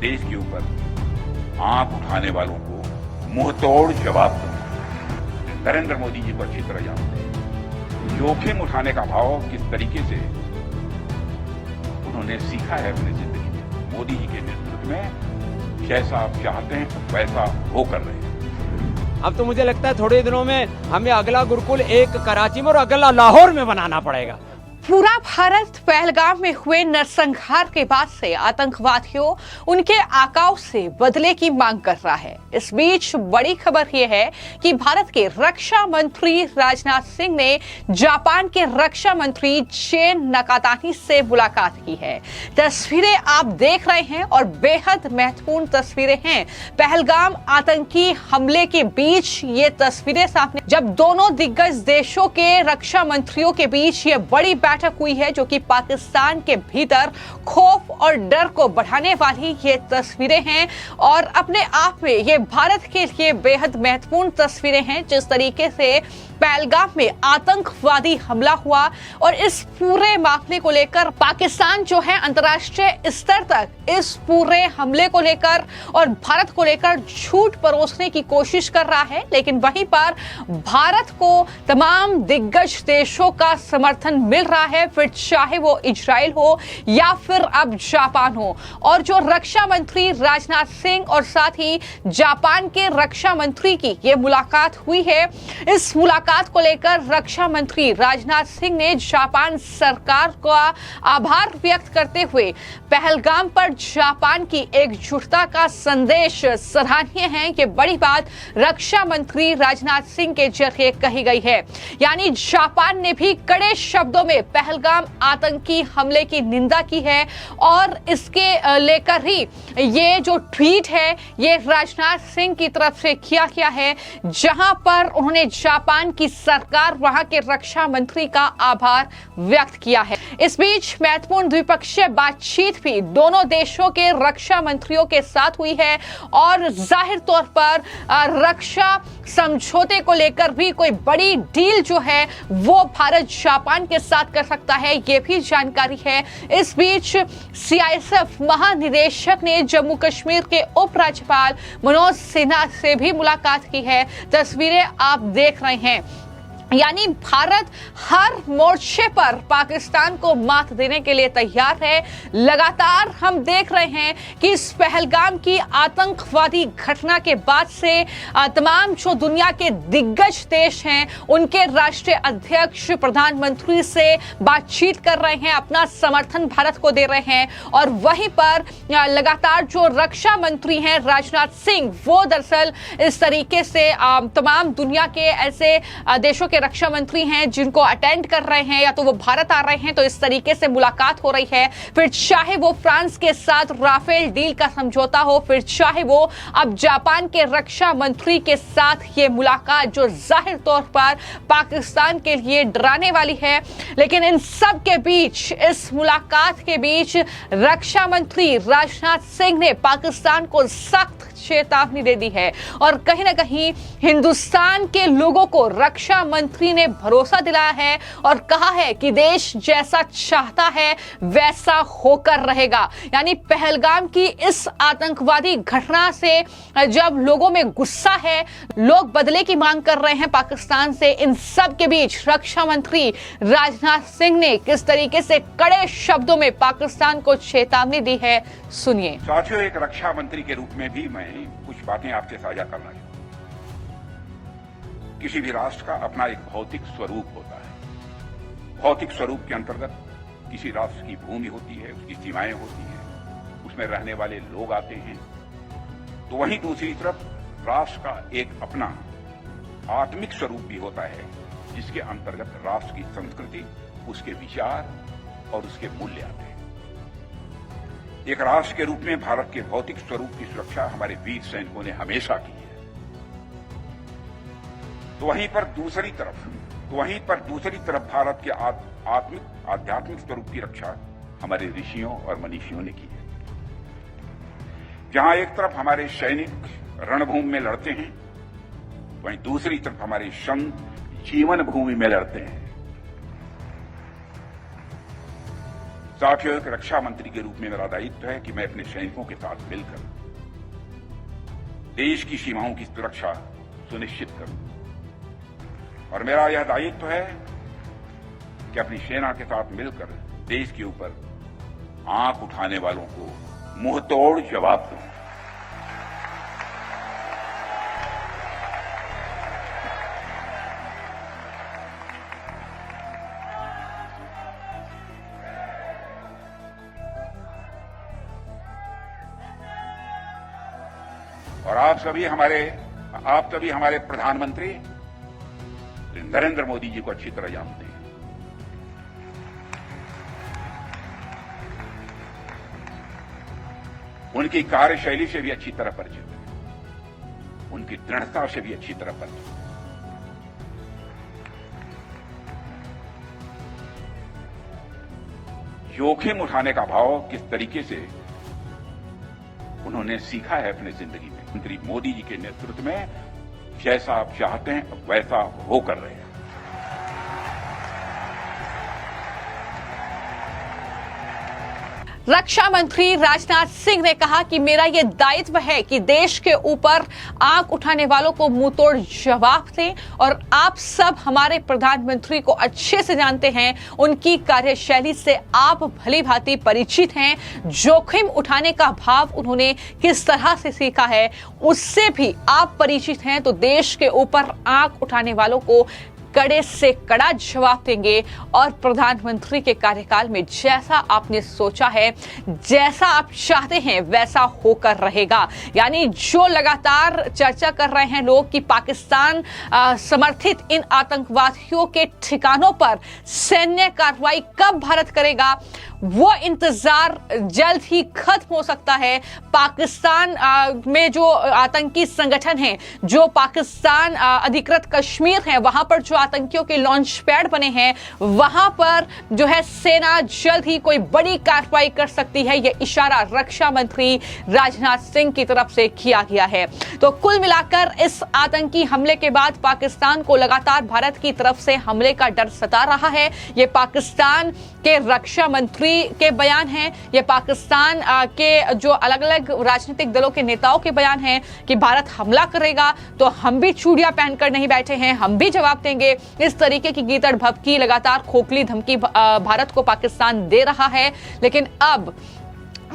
देश के ऊपर आंख उठाने वालों को मुंहतोड़ जवाब दूंगा। नरेंद्र मोदी जी को अच्छी तरह जानते हैं जोखिम उठाने का भाव किस तरीके से उन्होंने सीखा है अपनी जिंदगी में। मोदी जी के नेतृत्व में जैसा आप चाहते हैं वैसा वो कर रहे हैं। अब तो मुझे लगता है थोड़े दिनों में हमें अगला गुरुकुल एक कराची में और अगला लाहौर में बनाना पड़ेगा। पूरा भारत पहलगाम में हुए नरसंहार के बाद से आतंकवादियों उनके आकाओं से बदले की मांग कर रहा है। इस बीच बड़ी खबर यह है कि भारत के रक्षा मंत्री राजनाथ सिंह ने जापान के रक्षा मंत्री चिन नाकातानी से मुलाकात की है। तस्वीरें आप देख रहे हैं और बेहद महत्वपूर्ण तस्वीरें हैं। पहलगाम आतंकी हमले के बीच ये तस्वीरें सामने, जब दोनों दिग्गज देशों के रक्षा मंत्रियों के बीच ये बड़ी बैठक हुई है, जो कि पाकिस्तान के भीतर खौफ और डर को बढ़ाने वाली ये तस्वीरें हैं और अपने आप में ये भारत के लिए बेहद महत्वपूर्ण तस्वीरें हैं। जिस तरीके से पहलगाम में आतंकवादी हमला हुआ और इस पूरे मामले को लेकर पाकिस्तान जो है अंतर्राष्ट्रीय स्तर तक इस पूरे हमले को लेकर और भारत को लेकर झूठ परोसने की कोशिश कर रहा है, लेकिन वहीं पर भारत को तमाम दिग्गज देशों का समर्थन मिल रहा है, फिर चाहे वो इजराइल हो या फिर अब जापान हो। और जो रक्षा मंत्री राजनाथ सिंह और साथ ही जापान के रक्षा मंत्री की ये मुलाकात हुई है, इस मुलाकात को लेकर रक्षा मंत्री राजनाथ सिंह ने जापान सरकार का आभार व्यक्त करते हुए पहलगाम पर जापान की एकजुटता का संदेश सराहनीय है। ये बड़ी बात रक्षा मंत्री राजनाथ सिंह के जरिए कही गई है। यानी जापान ने भी कड़े शब्दों में पहलगाम आतंकी हमले की निंदा की है और इसके लेकर ही ये जो ट्वीट है ये राजनाथ सिंह की तरफ से किया गया है, जहां पर उन्होंने जापान की सरकार, वहां के रक्षा मंत्री का आभार व्यक्त किया है। इस बीच महत्वपूर्ण द्विपक्षीय बातचीत भी दोनों देशों के रक्षा मंत्रियों के साथ हुई है और जाहिर तौर पर रक्षा समझौते को लेकर भी कोई बड़ी डील जो है वो भारत जापान के साथ कर सकता है, ये भी जानकारी है। इस बीच सीआईएसएफ महानिदेशक ने जम्मू कश्मीर के उपराज्यपाल मनोज सिन्हा से भी मुलाकात की है। तस्वीरें आप देख रहे हैं। यानी भारत हर मोर्चे पर पाकिस्तान को मात देने के लिए तैयार है। लगातार हम देख रहे हैं कि इस पहलगाम की आतंकवादी घटना के बाद से तमाम जो दुनिया के दिग्गज देश हैं उनके राष्ट्रीय अध्यक्ष प्रधानमंत्री से बातचीत कर रहे हैं, अपना समर्थन भारत को दे रहे हैं। और वहीं पर लगातार जो रक्षा मंत्री हैं राजनाथ सिंह, वो दरअसल इस तरीके से तमाम दुनिया के ऐसे देशों के रक्षा मंत्री हैं जिनको अटेंड कर रहे हैं, या तो वो भारत आ रहे हैं, तो इस तरीके से मुलाकात हो रही है। फिर चाहे वो फ्रांस के साथ राफेल डील का समझौता हो, फिर चाहे वो अब जापान के रक्षा मंत्री के साथ ये मुलाकात जो जाहिर तौर पर पाकिस्तान के लिए डराने वाली है। लेकिन इन सब के बीच, इस मुलाकात के बीच रक्षा मंत्री राजनाथ सिंह ने पाकिस्तान को सख्त चेतावनी दे दी है और कहीं ना कहीं हिंदुस्तान के लोगों को रक्षा मंत्री ने भरोसा दिलाया है और कहा है कि देश जैसा चाहता है वैसा होकर रहेगा। यानी पहलगाम की इस आतंकवादी घटना से जब लोगों में गुस्सा है, लोग बदले की मांग कर रहे हैं पाकिस्तान से, इन सब के बीच रक्षा मंत्री राजनाथ सिंह ने किस तरीके से कड़े शब्दों में पाकिस्तान को चेतावनी दी है, सुनिए। साथियों, एक रक्षा मंत्री के रूप में भी मैं कुछ बातें आपसे साझा करना चाहूंगा। किसी भी राष्ट्र का अपना एक भौतिक स्वरूप होता है। भौतिक स्वरूप के अंतर्गत किसी राष्ट्र की भूमि होती है, उसकी सीमाएं होती हैं, उसमें रहने वाले लोग आते हैं। तो वहीं दूसरी तरफ राष्ट्र का एक अपना आत्मिक स्वरूप भी होता है, जिसके अंतर्गत राष्ट्र की संस्कृति, उसके विचार और उसके मूल्य आते हैं। एक राष्ट्र के रूप में भारत के भौतिक स्वरूप की सुरक्षा हमारे वीर सैनिकों ने हमेशा की है। तो वहीं पर दूसरी तरफ भारत के आध्यात्मिक स्वरूप की रक्षा हमारे ऋषियों और मनीषियों ने की है। जहां एक तरफ हमारे सैनिक रणभूमि में लड़ते हैं, वहीं दूसरी तरफ हमारे संत जीवन भूमि में लड़ते हैं। साथियों, एक रक्षा मंत्री के रूप में मेरा दायित्व है कि मैं अपने सैनिकों के साथ मिलकर देश की सीमाओं की सुरक्षा सुनिश्चित करूं। और मेरा यह दायित्व है कि अपनी सेना के साथ मिलकर देश के ऊपर आंख उठाने वालों को मुंहतोड़ जवाब दूं। और आप सभी हमारे प्रधानमंत्री नरेंद्र मोदी जी को अच्छी तरह जानते हैं। उनकी कार्यशैली से भी अच्छी तरह परिचित है, उनकी दृढ़ता से भी अच्छी तरह परिचित है। जोखिम उठाने का भाव किस तरीके से उन्होंने सीखा है अपने जिंदगी में। मंत्री मोदी जी के नेतृत्व में जैसा आप चाहते हैं वैसा वो कर रहे हैं। रक्षा मंत्री राजनाथ सिंह ने कहा कि मेरा यह दायित्व है कि देश के ऊपर आंख उठाने वालों को मुंहतोड़ जवाब दें। और आप सब हमारे प्रधानमंत्री को अच्छे से जानते हैं, उनकी कार्यशैली से आप भली भांति परिचित हैं। जोखिम उठाने का भाव उन्होंने किस तरह से सीखा है उससे भी आप परिचित हैं। तो देश के ऊपर आंख उठाने वालों को कड़े से कड़ा जवाब देंगे। और प्रधानमंत्री के कार्यकाल में जैसा आपने सोचा है, जैसा आप चाहते हैं वैसा होकर रहेगा। यानी जो लगातार चर्चा कर रहे हैं लोग कि पाकिस्तान समर्थित इन आतंकवादियों के ठिकानों पर सैन्य कार्रवाई कब भारत करेगा, वो इंतजार जल्द ही खत्म हो सकता है। पाकिस्तान में जो आतंकी संगठन है, जो पाकिस्तान अधिकृत कश्मीर है, वहां पर जो आतंकियों के लॉन्च पैड बने हैं, वहां पर जो है सेना जल्द ही कोई बड़ी कार्रवाई कर सकती है। यह इशारा रक्षा मंत्री राजनाथ सिंह की तरफ से किया गया है। तो कुल मिलाकर इस आतंकी हमले के बाद पाकिस्तान को लगातार भारत की तरफ से हमले का डर सता रहा है। यह पाकिस्तान के रक्षा मंत्री के बयान हैं, ये पाकिस्तान के जो अलग अलग राजनीतिक दलों के नेताओं के बयान हैं कि भारत हमला करेगा तो हम भी चूड़ियां पहनकर नहीं बैठे हैं, हम भी जवाब देंगे। इस तरीके की गीदड़ भभकी लगातार खोखली धमकी भारत को पाकिस्तान दे रहा है। लेकिन अब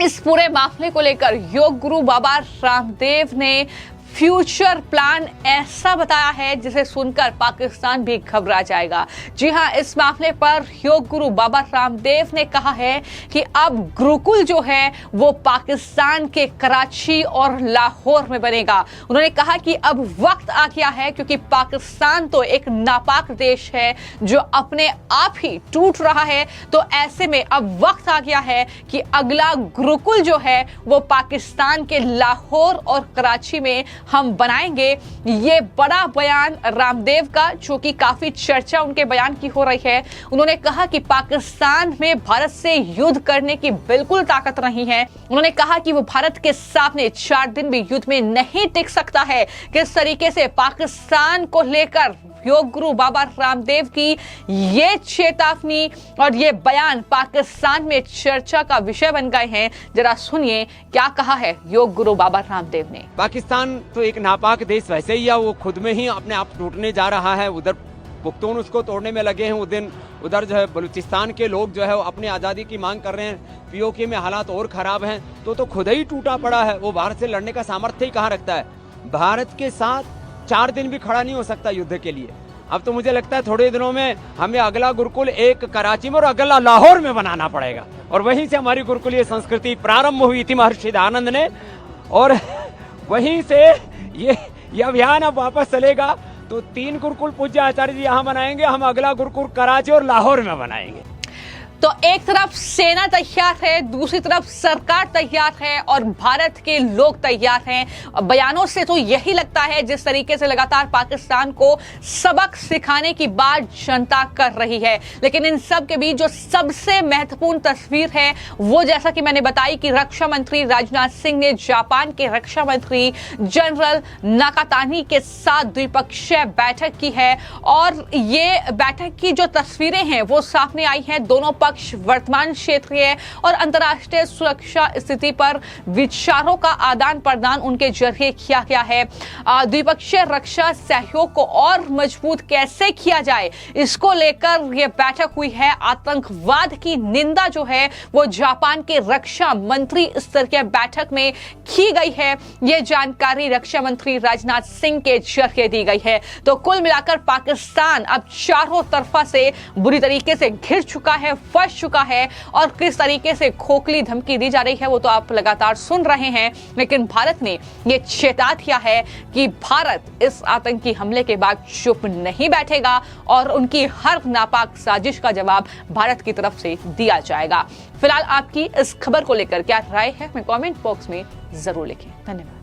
इस पूरे मामले को लेकर योग गुरु बाबा रामदेव ने फ्यूचर प्लान ऐसा बताया है जिसे सुनकर पाकिस्तान भी घबरा जाएगा। जी हां, इस मामले पर योग गुरु बाबा रामदेव ने कहा है कि अब गुरुकुल जो है वो पाकिस्तान के कराची और लाहौर में बनेगा। उन्होंने कहा कि अब वक्त आ गया है, क्योंकि पाकिस्तान तो एक नापाक देश है जो अपने आप ही टूट रहा है। तो ऐसे में अब वक्त आ गया है कि अगला गुरुकुल जो है वो पाकिस्तान के लाहौर और कराची में हम बनाएंगे। ये बड़ा बयान रामदेव का, जो कि काफी चर्चा उनके बयान की हो रही है। उन्होंने कहा कि पाकिस्तान में भारत से युद्ध करने की बिल्कुल ताकत नहीं है। उन्होंने कहा कि वो भारत के सामने 4 दिन भी युद्ध में नहीं टिक सकता है। किस तरीके से पाकिस्तान को लेकर योग गुरु बाबा रामदेव की ये चेतावनी और ये बयान पाकिस्तान में चर्चा का विषय बन गए हैं। जरा सुनिए क्या कहा है योग गुरु बाबा रामदेव ने। पाकिस्तान तो एक नापाक देश वैसे ही है, वो खुद में ही अपने आप टूटने जा रहा है। उधर पुख्तून उसको तोड़ने में लगे हैं, उधर जो है बलूचिस्तान के लोग जो है वो अपनी आज़ादी की मांग कर रहे हैं। पीओके में हालात और खराब हैं, तो खुद ही टूटा पड़ा है। वो भारत से लड़ने का सामर्थ्य ही कहाँ रखता है। भारत के साथ 4 दिन भी खड़ा नहीं हो सकता युद्ध के लिए। अब तो मुझे लगता है थोड़े दिनों में हमें अगला गुरुकुल एक कराची में और अगला लाहौर में बनाना पड़ेगा, और वहीं से हमारी गुरुकुलीय संस्कृति प्रारंभ हुई थी महर्षि दयानंद ने, और वहीं से ये अभियान अब वापस चलेगा। तो 3 गुरुकुल पूज्य आचार्य जी यहाँ बनाएंगे, हम अगला गुरुकुल कराची और लाहौर में बनाएंगे। तो एक तरफ सेना तैयार है, दूसरी तरफ सरकार तैयार है और भारत के लोग तैयार हैं। बयानों से तो यही लगता है जिस तरीके से लगातार पाकिस्तान को सबक सिखाने की बात जनता कर रही है। लेकिन इन सब के बीच जो सबसे महत्वपूर्ण तस्वीर है वो, जैसा कि मैंने बताई, कि रक्षा मंत्री राजनाथ सिंह ने जापान के रक्षा मंत्री जनरल नाकातानी के साथ द्विपक्षीय बैठक की है। और ये बैठक की जो तस्वीरें हैं वो सामने आई हैं। दोनों पक्ष वर्तमान क्षेत्रीय और अंतर्राष्ट्रीय सुरक्षा स्थिति पर विचारों का आदान प्रदान उनके जरिए किया गया है। द्विपक्षीय रक्षा सहयोग को और मजबूत कैसे किया जाए, इसको लेकर यह बैठक हुई है। आतंकवाद की निंदा जो है वो जापान के रक्षा मंत्री स्तर की बैठक में की गई है। यह जानकारी रक्षा मंत्री राजनाथ सिंह के जरिए दी गई है। तो कुल मिलाकर पाकिस्तान अब चारों तरफा से बुरी तरीके से घिर चुका है, फंस चुका है, और किस तरीके से खोखली धमकी दी जा रही है वो तो आप लगातार सुन रहे हैं। लेकिन भारत ने यह चेता दिया है कि भारत इस आतंकी हमले के बाद चुप नहीं बैठेगा और उनकी हर नापाक साजिश का जवाब भारत की तरफ से दिया जाएगा। फिलहाल आपकी इस खबर को लेकर क्या राय है, हमें कमेंट बॉक्स में जरूर लिखें। धन्यवाद।